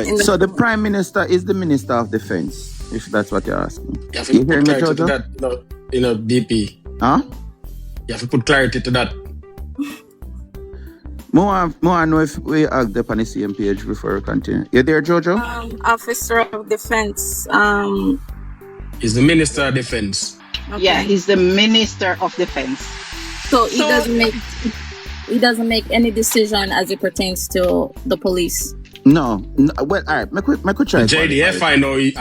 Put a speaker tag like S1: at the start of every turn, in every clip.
S1: right. So the Prime Minister is the Minister of Defense, if that's what you're asking.
S2: You hear me, Jojo? That, DP.
S1: Huh?
S2: You have to put clarity to that.
S1: More know if we act up on the same page before we continue. You there, Jojo?
S3: Officer of Defense.
S2: He's the Minister of Defense.
S4: Okay. Yeah, he's the Minister of Defense.
S3: So he doesn't make any decision as it pertains to the police.
S1: No. Well, all right. Me could try.
S2: The JDF, I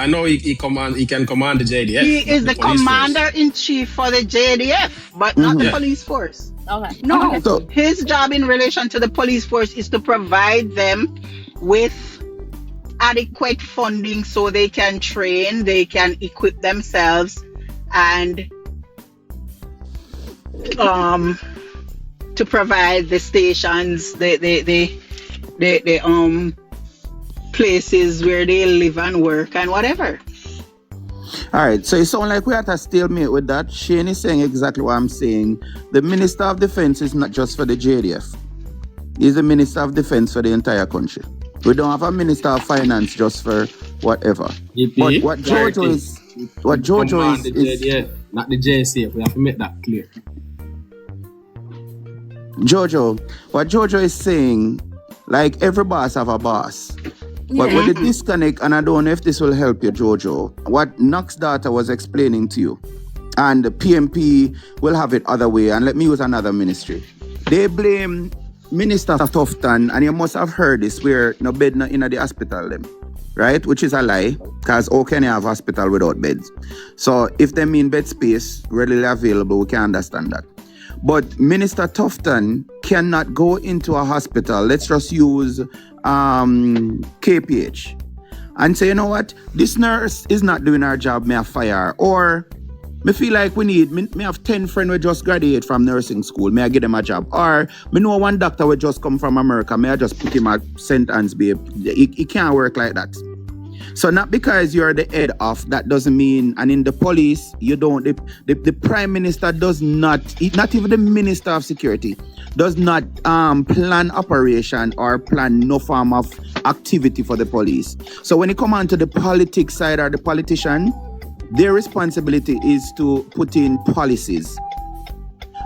S2: know he can command the JDF.
S4: He is the commander-in-chief for the JDF, but not the police force.
S3: Okay.
S4: No.
S3: Okay.
S4: So his job in relation to the police force is to provide them with adequate funding so they can train, they can equip themselves, and to provide the stations, the places where they live and work and whatever.
S1: All right, so it sounds like we have to stalemate with that. Shane is saying exactly what I'm saying. The Minister of Defense is not just for the JDF. He's the Minister of Defense for the entire country. We don't have a Minister of Finance just for whatever. But what Jojo is
S5: the JDF, not the JCF. We have to make that clear.
S1: What Jojo is saying, like every boss have a boss. But with the disconnect, and I don't know if this will help you, Jojo, what Knox data was explaining to you, and the PMP will have it other way, and let me use another ministry. They blame Minister Tufton, and you must have heard this, where no bed in the hospital them, right? Which is a lie, because how can you have hospital without beds? So if they mean bed space readily available, we can understand that. But Minister Tufton cannot go into a hospital, let's just use KPH, and say, you know what, this nurse is not doing her job, may I fire her? Or me feel like me have 10 friends who just graduate from nursing school, may I give them a job? Or me know one doctor who just come from America, may I just put him at St. Anne's, babe? It can't work like that. So not because you're the head of, that doesn't mean, and in the police, you don't, the Prime Minister does not even the Minister of Security, does not plan operation or plan no form of activity for the police. So when it comes on to the politics side or the politician, their responsibility is to put in policies.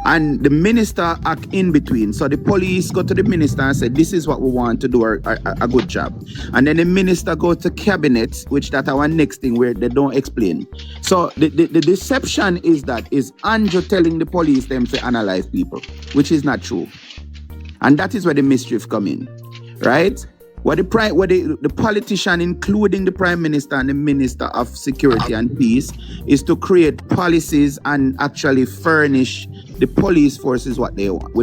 S1: And the minister act in between. So the police go to the minister and say, this is what we want to do a good job. And then the minister go to cabinet, which that's our next thing where they don't explain. So the deception is Anju telling the police them to analyze people, which is not true. And that is where the mischief come in, right? Where the politician, including the Prime Minister and the Minister of Security and Peace, is to create policies and actually furnish the police forces what they want.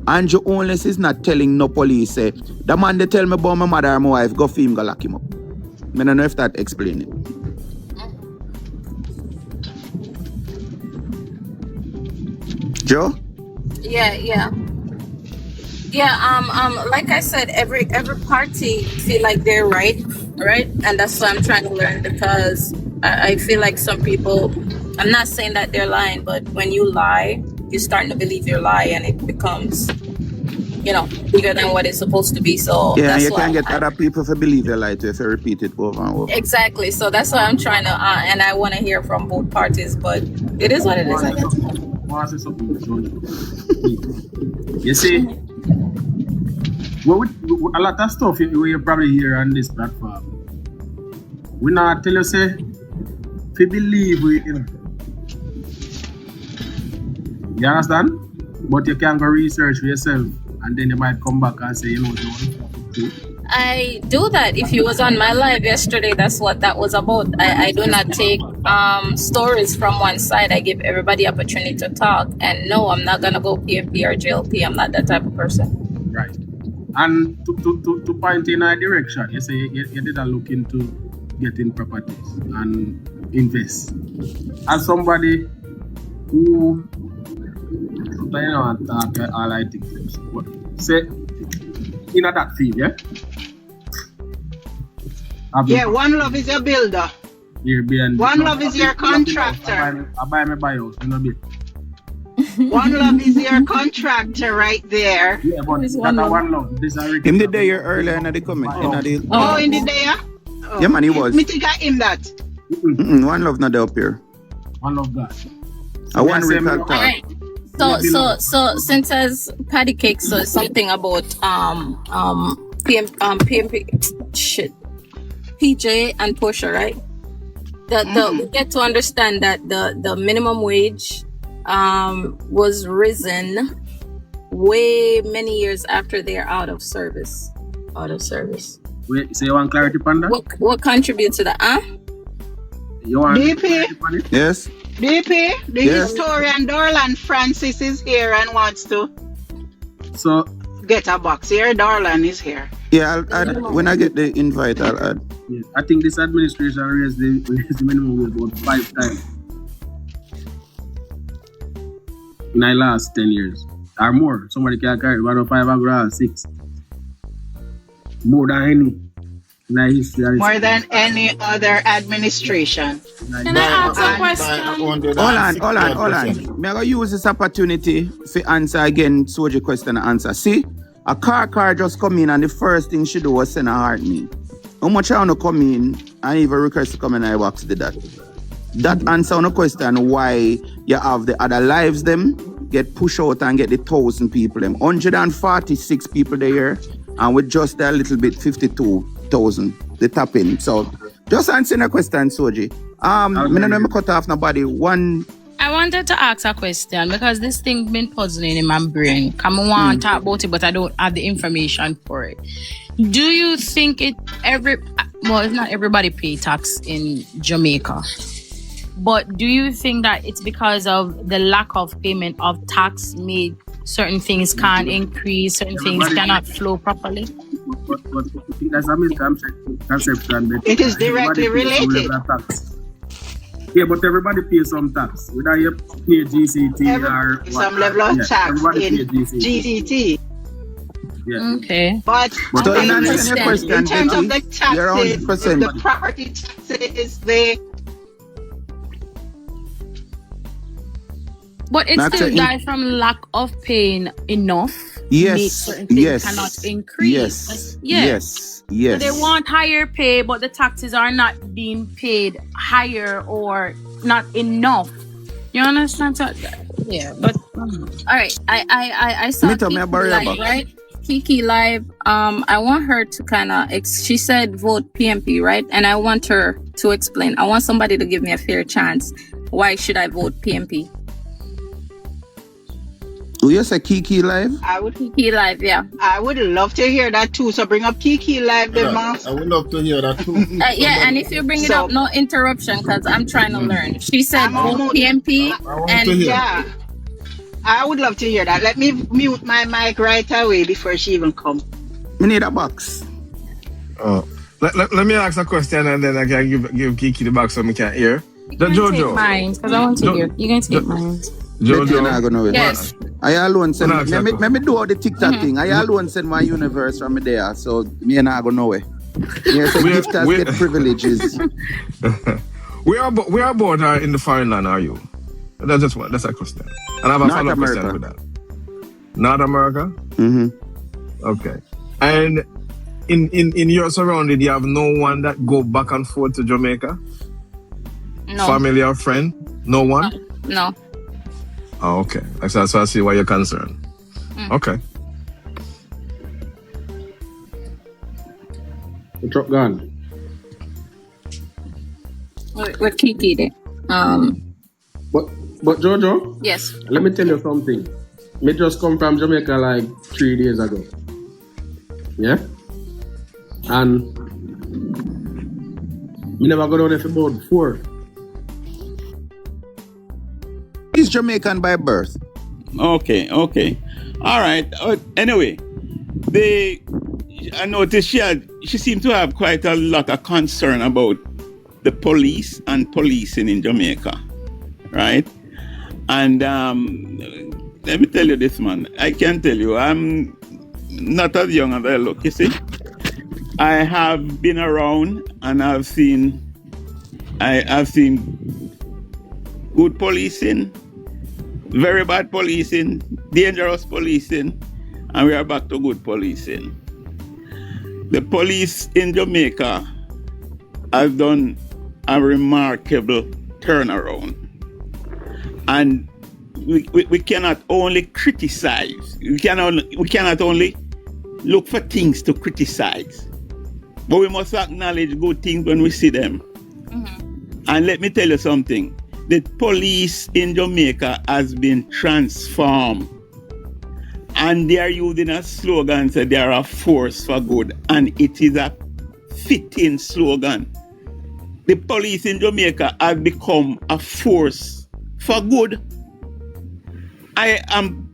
S1: Anju Onless is not telling no police, say, the man they tell me about my mother or my wife, go for him, go lock him up. I don't know if that explains it. Joe?
S3: Yeah. Like I said, every party feel like they're right? And that's what I'm trying to learn, because I feel like some people, I'm not saying that they're lying, but when you lie, you're starting to believe your lie, and it becomes, bigger than what it's supposed to be. So
S1: yeah, you can get other people to believe your lie too if you repeat it over and over.
S3: Exactly. So that's why I'm trying to, and I want to hear from both parties, but it is what it is, I guess.
S5: I want to say something to Jojo. You see, a lot of stuff you probably hear on this platform, we not tell you, say, if you believe you understand? But you can go research for yourself, and then you might come back and say,
S3: I do that. If you was on my live yesterday, that's what that was about. I do not take stories from one side. I give everybody opportunity to talk. And no, I'm not gonna go PMP or JLP. I'm not that type of person.
S5: Right. And to point in a direction, you say you did a look into getting properties and invest. As somebody who all I think, but say in that field, yeah.
S4: One Love is your builder.
S5: Airbnb.
S4: One Love is your contractor.
S5: I buy my house, bit.
S4: One Love is your contractor right there.
S5: Yeah, but
S3: is
S5: that
S3: One Love?
S5: one love. This are
S1: Him the day earlier in the comment.
S4: Oh, in the day? Oh.
S1: Yeah, man, he was.
S4: Me think I him that.
S1: One love not there up here.
S5: one of God.
S1: I want to
S5: Yes,
S1: recall
S3: All right. So since as Patty Cake says something about PMP shit, PJ and Portia, right? We get to understand that the minimum wage was risen way many years after they're out of service.
S5: Wait, so you want clarity on that?
S3: What contributes to that?
S5: You want
S4: DP?
S5: clarity on it?
S1: Yes.
S4: DP, the
S1: Yes.
S4: historian Dorland Francis is here and wants to
S5: So
S4: get a box here. Dorland is here.
S1: Yeah, I'll add, when I get the invite, I'll add.
S5: yeah, I think this administration raised the minimum wage about 5 times in the last 10 years or more. Somebody can carry 105 or 6. More than any in the history.
S4: More than any other administration.
S3: Can I ask a question?
S1: Hold on. Me I go use this opportunity to answer again Soji question and answer. See, a car just come in and the first thing she do was send a heart me. How much I want to come in and even request to come in I box did that. That answer on the question why you have the other lives them get pushed out and get the 1,000 people them. 146 people there and with just a little bit 52,000 the top in. So just answering a question, Soji. Me no know me cut off nobody.
S6: I wanted to ask a question because this thing been puzzling in my brain. Come on, want to talk about it, but I don't have the information for it. Do you think it's not everybody pay tax in Jamaica, but do you think that it's because of the lack of payment of tax made certain things can't increase, certain things cannot flow properly?
S5: But I think that's a misconception. That
S4: It is directly
S5: everybody pays some
S4: related.
S5: level of tax. Yeah, but everybody pays some tax. Whether you pay GCT or
S4: Some level of tax
S5: everybody
S4: in
S5: pay GCT.
S4: GCT.
S5: Yeah.
S6: Okay.
S4: But
S1: So
S4: I
S1: in answering your
S4: understand,
S1: question,
S4: in terms of the
S1: Betty, you're
S4: taxes,
S1: 100%.
S4: the property taxes, they
S6: But it's
S1: That's
S6: still
S1: a-
S6: die from lack of paying enough.
S1: Yes,
S6: make certain things
S1: yes,
S6: cannot increase.
S1: yes.
S6: So they want higher pay, but the taxes are not being paid higher or not enough. You understand? So, yeah, but
S3: All right, I saw
S1: Me too, me
S3: Kiki
S1: a barrier
S3: live,
S1: box.
S3: right? Kiki live. I want her to kind of. She said vote PMP, right? And I want her to explain. I want somebody to give me a fair chance. Why should I vote PMP?
S1: Do you say Kiki live?
S3: Kiki live, yeah.
S4: I would love to hear that too. So bring up Kiki live, the
S7: I would love to hear that too.
S3: Yeah, and if you bring it up, no interruption, because I'm trying to learn. She said vote PMP,
S7: I want
S3: and
S7: to hear.
S4: Yeah. I would love to hear that. Let me mute my mic right away before she even comes.
S1: Me need a box.
S2: Let me ask a question and then I can give Kiki the box so we can hear.
S6: you can take mine because I want to hear. You can take mine.
S1: Betty, you're
S2: Jojo.
S1: not gonna wait.
S3: yes.
S1: I alone send
S2: No,
S1: me,
S2: exactly.
S1: me do all the TikTok thing. I alone send my universe from me there. So me and I go nowhere. Yes, so
S2: We're-
S1: gifters
S2: we're-
S1: get privileges.
S2: Where about are in the foreign land are you? That's a question. And I have a
S1: North
S2: follow-up question
S1: America.
S2: with that. North America?
S1: Mm-hmm.
S2: Okay. And in your surrounding, you have no one that go back and forth to Jamaica?
S3: No.
S2: Family or friend? No one?
S3: No.
S2: Oh, okay. So I see why you're concerned. Okay.
S5: The truck gone.
S3: With Kiki there.
S5: But Jojo,
S3: Yes.
S5: let me tell you something. Me just come from Jamaica like 3 days ago. Yeah? And me never go down there for about 4.
S1: He's Jamaican by birth.
S8: Okay. All right. Anyway, I noticed she seemed to have quite a lot of concern about the police and policing in Jamaica, right? And let me tell you this, man. I can tell you, I'm not as young as I look. You see, I have been around and I've seen good policing, very bad policing, dangerous policing, and we are back to good policing. The police in Jamaica has done a remarkable turnaround. And we cannot only criticize. We cannot only look for things to criticize. But we must acknowledge good things when we see them. Mm-hmm. And let me tell you something. The police in Jamaica has been transformed. And they are using a slogan that they are a force for good. And it is a fitting slogan. The police in Jamaica have become a force for good. I'm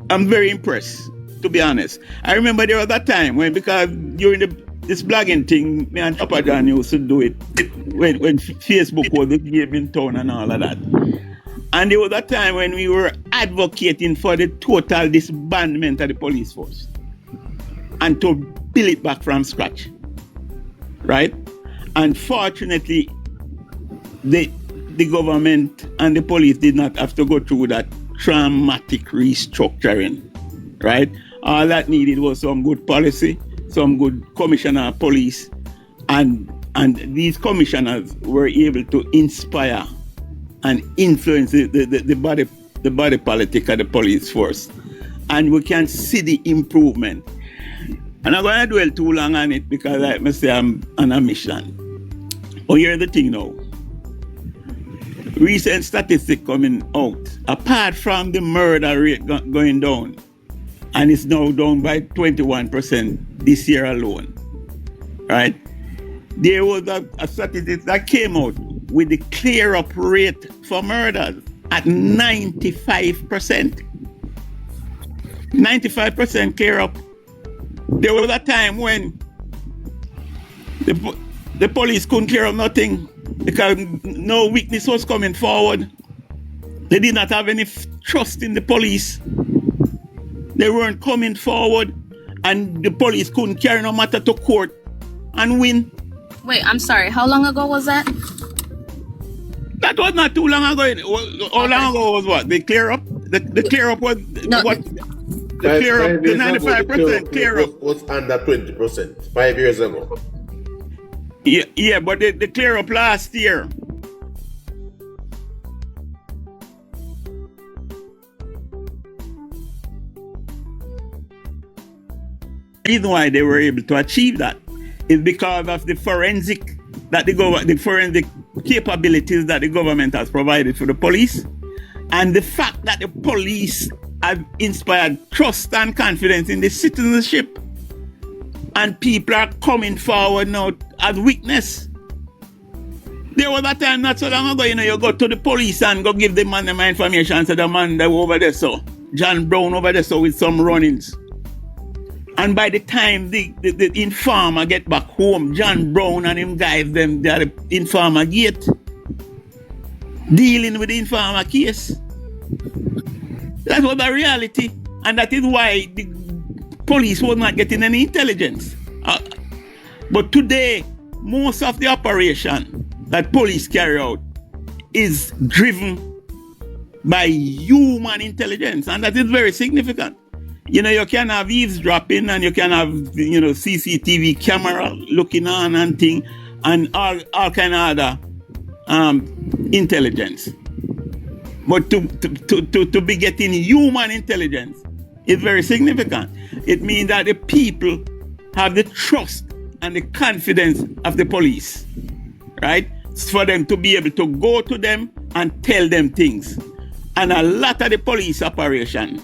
S8: very impressed, to be honest. I remember there was a time when, because during this blogging thing, me and Papa John used to do it when Facebook was the game in town and all of that. And there was a time when we were advocating for the total disbandment of the police force and to build it back from scratch, right? Unfortunately, the government and the police did not have to go through that traumatic restructuring, right? All that needed was some good policy, some good commissioner of police, and these commissioners were able to inspire and influence the body politic of the police force. And we can see the improvement. And I'm going to dwell too long on it because like I say, I'm on a mission. Oh, here's the thing now. Recent statistics coming out, apart from the murder rate going down, and it's now down by 21% this year alone, right? There was a statistic that came out with the clear-up rate for murders at 95%. 95% clear-up. There was a time when the police couldn't clear up nothing because no witness was coming forward. They did not have any trust in the police. They weren't coming forward, and the police couldn't carry no matter to court and win.
S3: Wait, I'm sorry. How long ago was that?
S8: That was not too long ago. How long ago was what? The clear up? The clear up was what? The clear up, the 95% clear up
S7: was under 20% 5 years ago.
S8: Yeah, but the clear up last year. The reason why they were able to achieve that is because of the forensic capabilities that the government has provided for the police, and the fact that the police have inspired trust and confidence in the citizenship, and people are coming forward now as witness. There was a time not so long ago, you go to the police and go give the man my information, so the man that over there, so John Brown over there, so with some run-ins. And by the time the informer get back home, John Brown and him guys, they're the informer gate, dealing with the informer case. That was the reality. And that is why the police was not getting any intelligence. But today, most of the operation that police carry out is driven by human intelligence. And that is very significant. You can have eavesdropping and you can have, CCTV camera looking on and thing and all kind of other intelligence. But to be getting human intelligence is very significant. It means that the people have the trust and the confidence of the police, right? It's for them to be able to go to them and tell them things. And a lot of the police operation,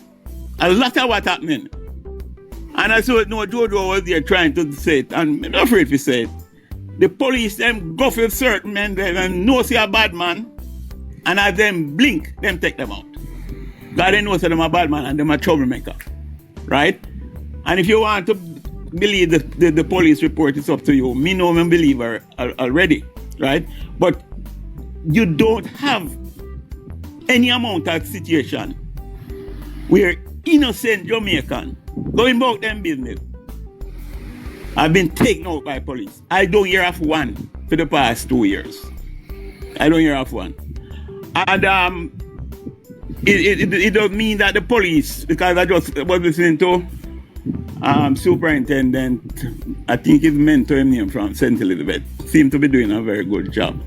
S8: a lot of what happening. And I saw Jojo was there trying to say it, and I'm not afraid to say it. The police, them go for certain men, them know see a bad man, and as them blink, them take them out. God they know say them a bad man and them a troublemaker, right? And if you want to believe the police report, it's up to you. Me know I'm a believer already, right? But you don't have any amount of situation where innocent Jamaican going about them business have been taken out by police. I don't hear of one for the past 2 years. I don't hear of one. And it doesn't mean that the police, because I just was listening to Superintendent, I think his mentor name from St. Elizabeth, seemed to be doing a very good job.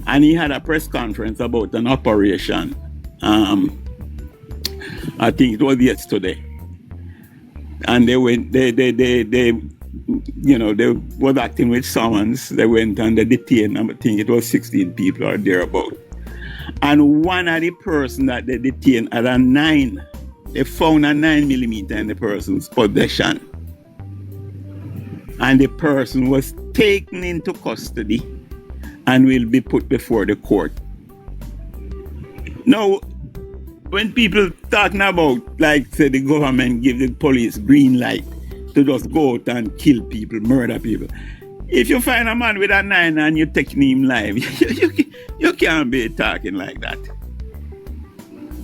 S8: And he had a press conference about an operation. I think it was yesterday. And they went, they was acting with summons. They went and they detained, I think it was 16 people or thereabout. And one of the person that they detained had a 9. They found a 9mm in the person's possession. And the person was taken into custody and will be put before the court. Now, when people talking about, like, say, the government give the police green light to just go out and kill people, murder people. If you find a man with a 9 and you're taking him live, you can't be talking like that.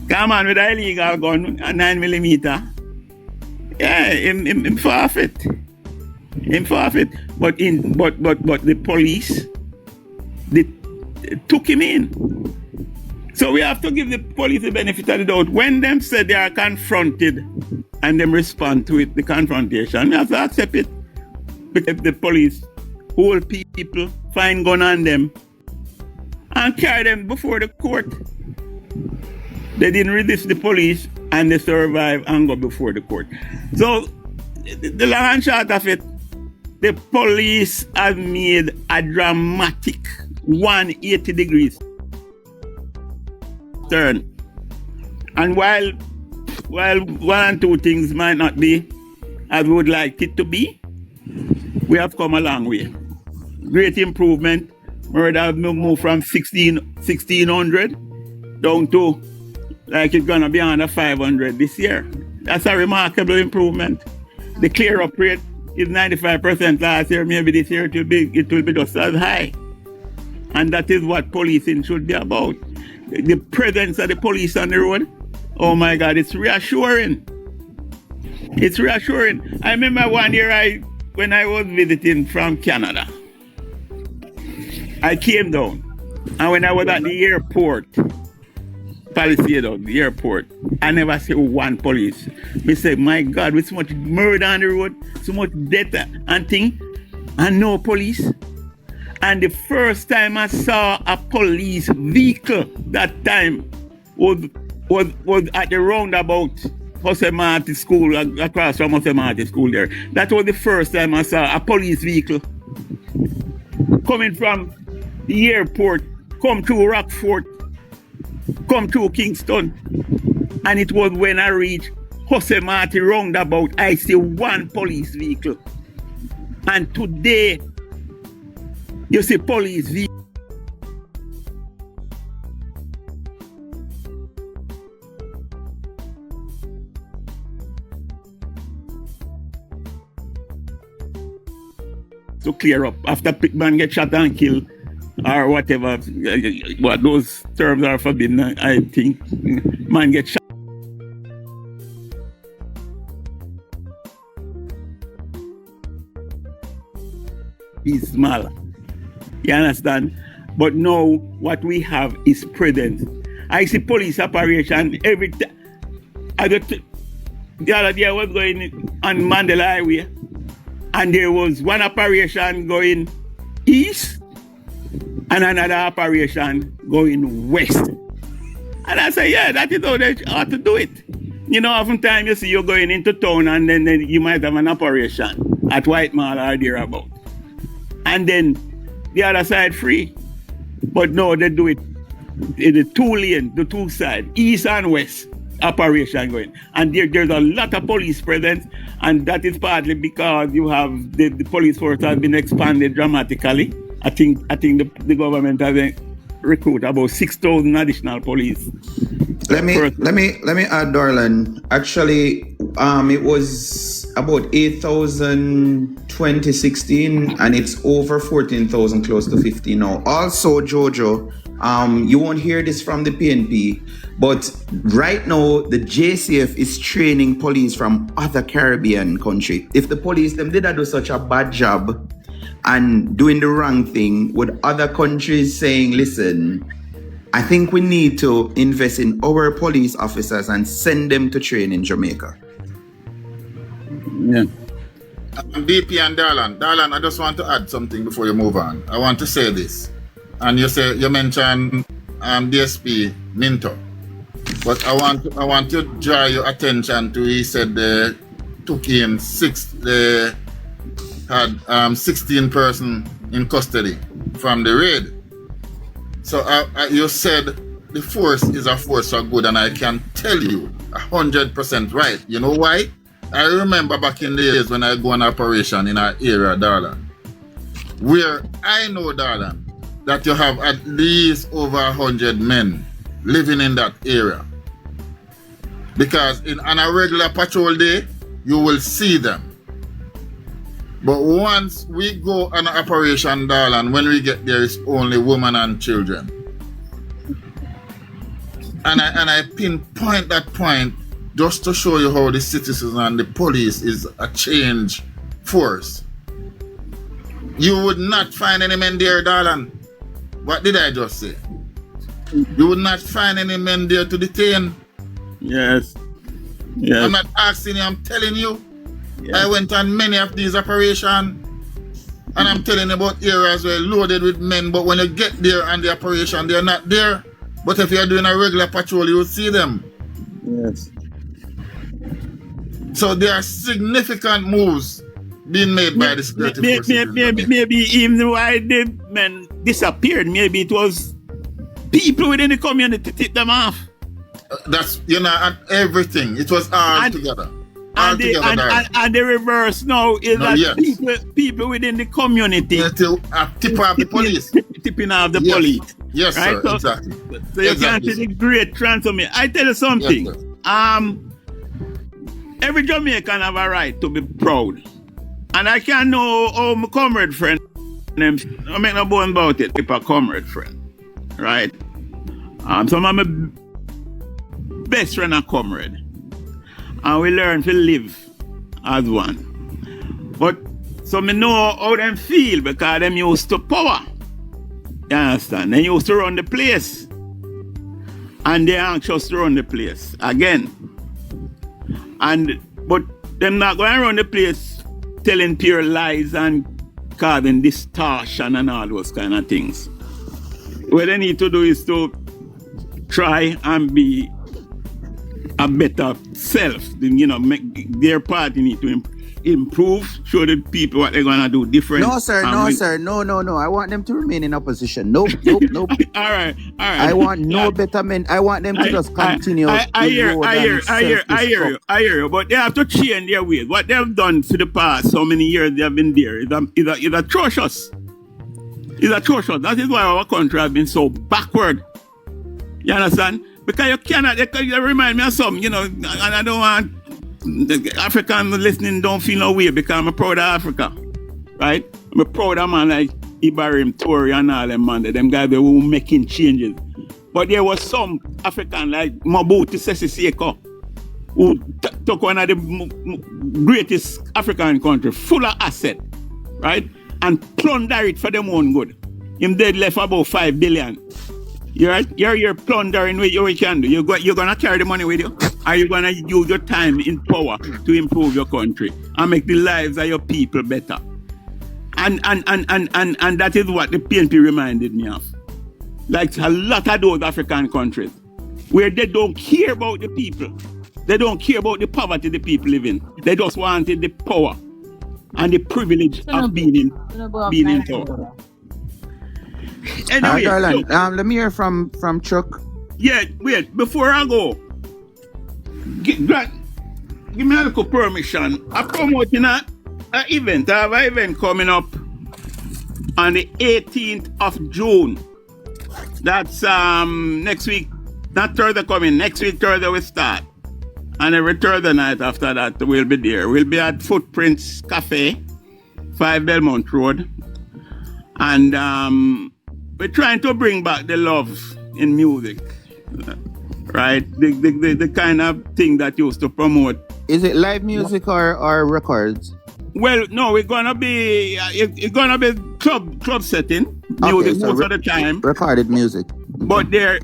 S8: Come on with an illegal gun, a 9mm. Yeah, him forfeit. Him forfeit. But the police, they took him in. So we have to give the police the benefit of the doubt. When them say they are confronted and them respond to it, the confrontation, we have to accept it. Because the police hold people, find gun on them, and carry them before the court. They didn't resist the police and they survived and go before the court. So the long and short of it, the police have made a dramatic 180 degrees turn. And while one and two things might not be as we would like it to be, we have come a long way. Great improvement. Murder have moved from 1600 down to like it's gonna be under 500 this year. That's a remarkable improvement. The clear up rate is 95% last year. Maybe this year it will be just as high. And that is what policing should be about. The presence of the police on the road, oh my God, it's reassuring. It's reassuring. I remember one year when I was visiting from Canada, I came down, and when I was at the airport, Palisade, the airport, I never see one police. Me say, my God, with so much murder on the road, so much death and thing, and no police. And the first time I saw a police vehicle that time was at the roundabout Jose Marti School, across from Jose Marti School there. That was the first time I saw a police vehicle coming from the airport, come to Rockfort, come to Kingston. And it was when I reached Jose Marti roundabout, I see one police vehicle. And today, you see police vehicle. To clear up after man get shot and killed or whatever, what those terms are forbidden, I think. Man get shot. He's small. You understand? But now what we have is presence. I see police operation every time. The other day I was going on Mandela Highway, and there was one operation going east and another operation going west. And I say, yeah, that is how they ought to do it. You know, oftentimes you see you're going into town and then you might have an operation at White Mall or thereabout. And then the other side free. But no, they do it in the two lane, the two sides, east and west operation going. And there's a lot of police presence, and that is partly because you have the police force has been expanded dramatically. I think the government has recruited about 6,000 additional police.
S1: Let me add, Darlan. Actually, it was about 8,000 2016, and it's over 14,000, close to 15 now. Also, Jojo, you won't hear this from the PNP, but right now the JCF is training police from other Caribbean country. If the police them did do such a bad job and doing the wrong thing, with other countries saying, listen, I think we need to invest in our police officers and send them to train in Jamaica.
S8: Yeah.
S7: DP and Darlan. Darlan, I just want to add something before you move on. I want to say this. And you mentioned DSP Minto. But I want to draw your attention to, he said they took in they had 16 person in custody from the raid. So you said the force is a force for good, and I can tell you 100% right. You know why? I remember back in the days when I go on operation in our area, Darlan, where I know, Darlan, that you have at least over 100 men living in that area. Because on a regular patrol day, you will see them. But once we go on an operation, Darlan, when we get there, it's only women and children. And I pinpoint that point just to show you how the citizens and the police is a change force. You would not find any men there, Darlan. What did I just say? You would not find any men there to detain.
S8: Yes. Yes.
S7: I'm not asking you, I'm telling you.
S8: Yes.
S7: I went on many of these operations, and I'm telling you about areas where loaded with men, but when you get there and the operation, they're not there. But if you're doing a regular patrol, you will see them.
S8: Yes.
S7: So there are significant moves being made by the security forces.
S8: Maybe even why the men disappeared, maybe it was people within the community tip them off.
S7: That's, at everything. It was all together.
S8: And the reverse now is people within the community
S7: tip off the police.
S8: Tipping off the police.
S7: Yes,
S8: right?
S7: sir, exactly.
S8: So you can't see the great transformation. I tell you something. Yes, every Jamaican have a right to be proud. And I can know my comrade friend, I make no bone about it, a comrade friend. Right? Some of my best friend and comrade. And we learn to live as one. But so me know how them feel because them used to power. You understand? They used to run the place. And they anxious to run the place again. But them not going to run the place telling pure lies and causing distortion and all those kind of things. What they need to do is to try and be a better self. Make their party need to improve, show the people what they're gonna do different.
S1: No, sir. No. I want them to remain in opposition. Nope.
S8: All right.
S1: I want better men. I want them to just continue.
S8: I hear you. But they have to change their ways. What they've done for the past so many years they have been there is atrocious. It's atrocious. That is why our country has been so backward. You understand? Because you remind me of something, and I don't want the African listening don't feel no way because I'm proud of Africa, right? I'm proud of man like Ibrahim Toure and all them man, them guys who were making changes. But there was some African like Mobutu Sese Seko who took one of the greatest African country, full of asset, right? And plunder it for them own good. Him dead left about 5 billion. You're plundering what you can do. You're gonna carry the money with you? Are you gonna use your time in power to improve your country and make the lives of your people better? And that is what the PNP reminded me of. Like a lot of those African countries where they don't care about the people. They don't care about the poverty the people live in. They just wanted the power and the privilege of being in power. Anyway,
S1: Darlan, let me hear from Chuck.
S8: Yeah, wait, before I go, give me a little permission. I'm promoting an event. I have an event coming up on the 18th of June. That's next week, not Thursday coming, next week Thursday we start. And every Thursday night after that we'll be there. We'll be at Footprints Cafe, 5 Belmont Road. And we're trying to bring back the love in music, right? The kind of thing that used to promote.
S1: Is it live music or records?
S8: Well, no, it's gonna be club setting music,
S1: so
S8: most of the time.
S1: Recorded music.
S8: But there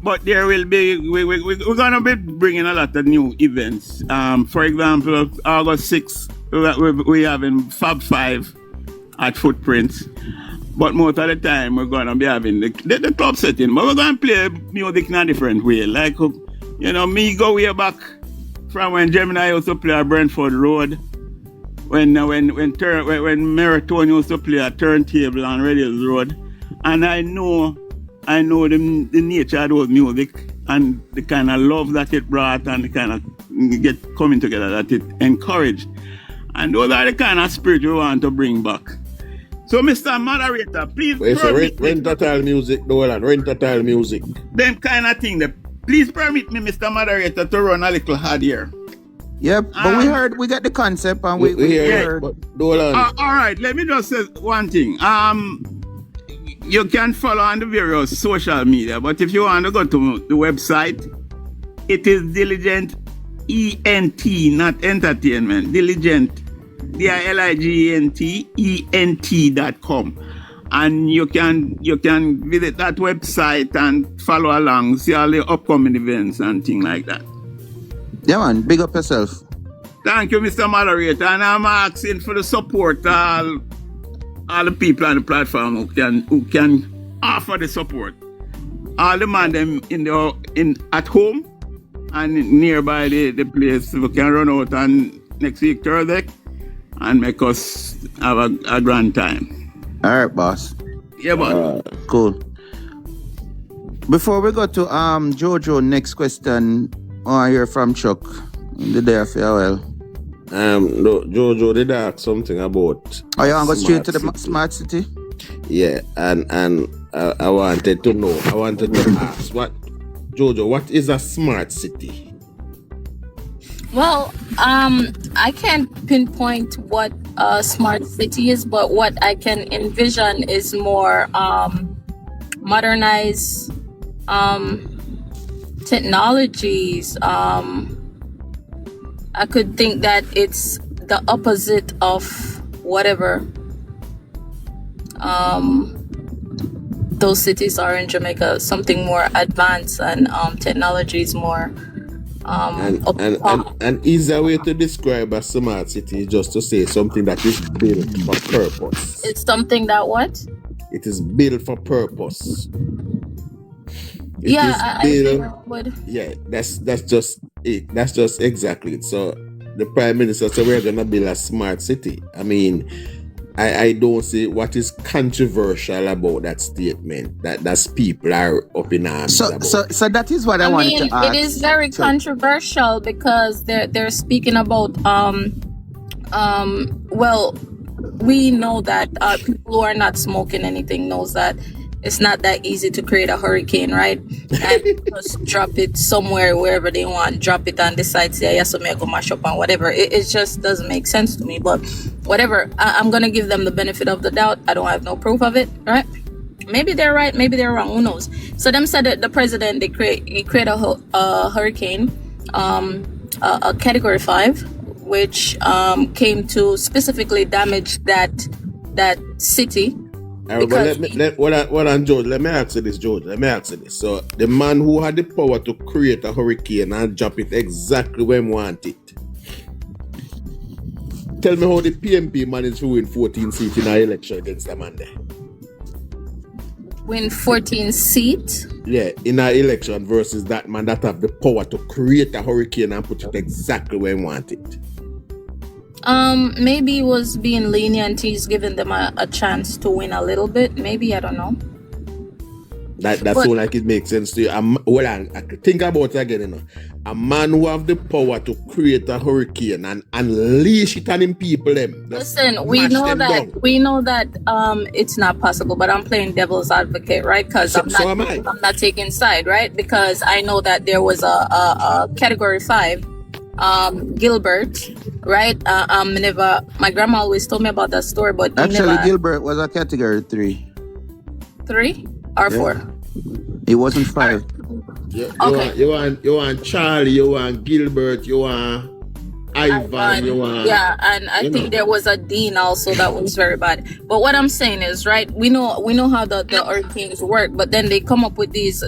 S8: will be we're gonna be bringing a lot of new events. For example, August 6th we having Fab 5 at Footprints. But most of the time we're gonna be having the club setting. But we're gonna play music in a different way. Like me go way back from when Gemini used to play at Brentford Road. When Meriton used to play at Turntable on Red Hills Road. And I know the nature of those music and the kind of love that it brought and the kind of get coming together that it encouraged. And those are the kind of spirit we want to bring back. So, Mr. Moderator, please permit me.
S9: Rent-a-tile music, Dolan. Rent-a-tile music.
S8: Them kind of thing. Please permit me, Mr. Moderator, to run a little hard here.
S1: Yep, but we got the concept and we heard.
S9: Dolan.
S8: All right, let me just say one thing. You can follow on the various social media, but if you want to go to the website, it is Diligent ENT, not entertainment. Diligent, DILIGENT.com, and you can visit that website and follow along, see all the upcoming events and things like that.
S1: Yeah, man, big up yourself.
S8: Thank you, Mr. Moderator, and I'm asking for the support all the people on the platform who can offer the support. All the man them at home and nearby the place we can run out on next week Thursday and make us have a grand time.
S1: All right, boss.
S8: Yeah, boss.
S1: Cool. Before we go to Jojo, next question. I hear from Chuck in the day of farewell.
S9: No, Jojo did ask something about.
S1: Oh, you want to go straight to the smart city?
S9: Yeah, and I wanted to know. I wanted to ask Jojo, what is a smart city?
S3: Well, I can't pinpoint what a smart city is, but what I can envision is more modernized technologies. I could think that it's the opposite of whatever those cities are in Jamaica, something more advanced and technology is more
S9: and easier way to describe a smart city is just to say something that is built for purpose.
S3: It's something that what?
S9: It is built for purpose.
S3: I think I would.
S9: Yeah, that's just it. That's just exactly it. So the Prime Minister said we're gonna build a smart city. I mean, I don't see what is controversial about that statement. That's people are up in arms about.
S1: So that is what I wanted to ask.
S3: It is very controversial because they're speaking about well, we know that people who are not smoking anything knows that it's not that easy to create a hurricane, right? And just drop it somewhere, wherever they want, drop it and decide, say, yes, so may I go mash up and whatever. It just doesn't make sense to me, but whatever. I'm going to give them the benefit of the doubt. I don't have no proof of it, right? Maybe they're right, maybe they're wrong, who knows? So them said that the president, he created a hurricane, a category 5, which came to specifically damage that city.
S9: George, let me ask you this, George. So the man who had the power to create a hurricane and drop it exactly when he wanted it. Tell me how the PMP managed to win 14 seats in our election against Amanda.
S3: Win 14 seats?
S9: Yeah, in our election versus that man that have the power to create a hurricane and put it exactly where he wanted.
S3: Maybe he was being lenient. He's giving them a chance to win a little bit. Maybe, I don't know.
S9: That sounds like it makes sense to you. I think about it again, you know. A man who have the power to create a hurricane and unleash it on him people them.
S3: Listen, we know that it's not possible, but I'm playing devil's advocate, right? Because I'm not taking side, right? Because I know that there was a category 5, Gilbert, right? My grandma always told me about that story, but
S1: actually Gilbert was a category 3.
S3: 3 or 4?
S1: It wasn't 5.
S3: Okay.
S9: You want Charlie, you want Gilbert, you want Ivan, you want...
S3: Yeah, and I think there was a Dean also that was very bad. But what I'm saying is, right, we know how the hurricanes work, but then they come up with these